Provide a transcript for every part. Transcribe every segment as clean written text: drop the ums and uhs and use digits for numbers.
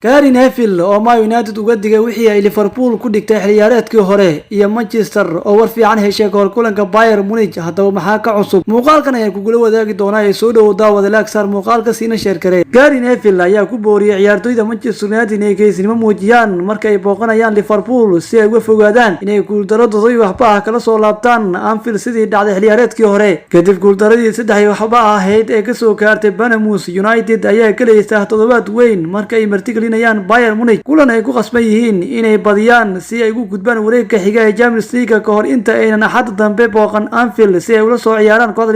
Gary Neville oo Man United uga digay wixii ay Liverpool ku dhigtay xiliyaareedkii hore iyo Manchester oo war fiican heshay gool kulanka Bayern Munich haddaba maxaa ka cusub muuqaalkan ayaan ku gula wadaagi doonaa ee soo dhaw daawada laagsaar muuqaalka siina share karee Gary Neville ayaa ku booriyay ciyaartoyda Manchester United inay geesinimo muujiyaan marka ay booqanayaan Liverpool si ay uga fogaadaan inay guuldaradooda waxba kala soo laabtaan Anfield sidii dhacday xiliyaareedkii hore kadib guuldaradii saddex waxba ahayd ee ka soo gaartay Bournemouth United ayaa kaleeyay toddobaad weyn marka ay martigelin Bayern Munich kulan ay ku qasban yihiin inay badiyaan si ay ugu gudbaan wareegga xiga ee Champions League ka hor inta aynan axad dambe booqan Anfield si ay ula soo ciyaaraan kooxda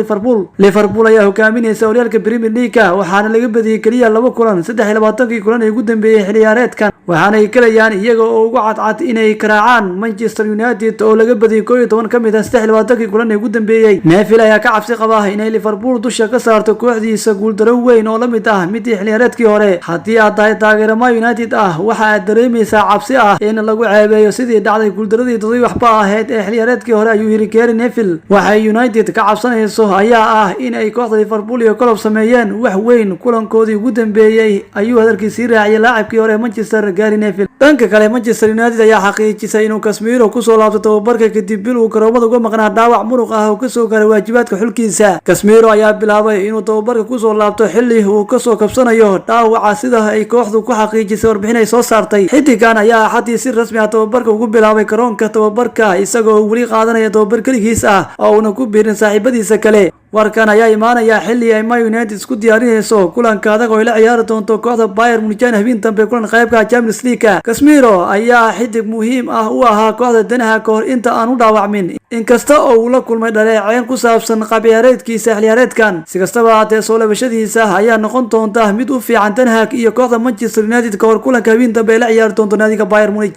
Liverpool ayaa hogaaminaysa horyaalka Premier League waxaana laga badiyay kaliya 2 kulan 23 kulan ay ugu dambeeyay xiliyaareedkan waxaana ay kalayaan iyaga oo ugu cadcad inay karaacaan Manchester United oo laga badiyay 11 kamid ah 23 kulan ay ugu dambeeyay Neville ayaa ka cabsi qaba inay Liverpool dusha ka saarto kooxdiisa guuldaro weyn oo la mid ah midii xiliyaareedkii hore haddii ay taageero United waxa dareemaysaa cabsi in lagu ceebeeyo sidii dhacday guuldaradii todoba waxba ahayd ee xiliyaareedkii hore ayuu yiri Gary Neville waxa United ka cabsanayso ayaa in ay kooxda Liverpool iyo Klopp sameeyeen wax weyn kulankoodii ugu dambeeyay ayuu hadalkiisa raaciyay laacibkii hore Manchester Gary Neville dhanka kale Manchester United ayaa xaqiijisay inuu Casemiro ku soo laabto tababarka kadib bil uu garoomada uga maqnaa dhaawac muruq oo ka soo gaaray waajibaadka xulkiisa Casemiro ayaa bilaabay inuu tababarka ku soo laabto xilli uu ka soo kabsanayo dhaawaca sida ay kooxdu ku xaqiijisay warbixin soo saartay xidigan ayaa xadii si rasmi ah tababarka ugu bilaabay garoonka tababarka isagoo wali qaadanaya tababar kaligiis oo una ku biirin saaxiibadiisa kale warkan ayaa imaanaya xilli ay Man United isku diyaarinayso kulanka adag oo ay la ciyaari doonto kooxda Bayern Munich habeen dambe kulan qaybka Champions League Casemiro ayaa xidig muhiim u ahaa kooxda danaha ka hor inta aan u dhaawacmin inkasta oo uu la kulmay dhaleeceyn ku saabsan qabyaareedkiisa xiliyaareedkan si kastaba ahaatee soo laabashadiisa ayaa noqon doonta mid u fiican Ten Hag iyo kooxda Manchester United ka hor kulanka habeen dambe la ciyaari doonto naadiga Bayern Munich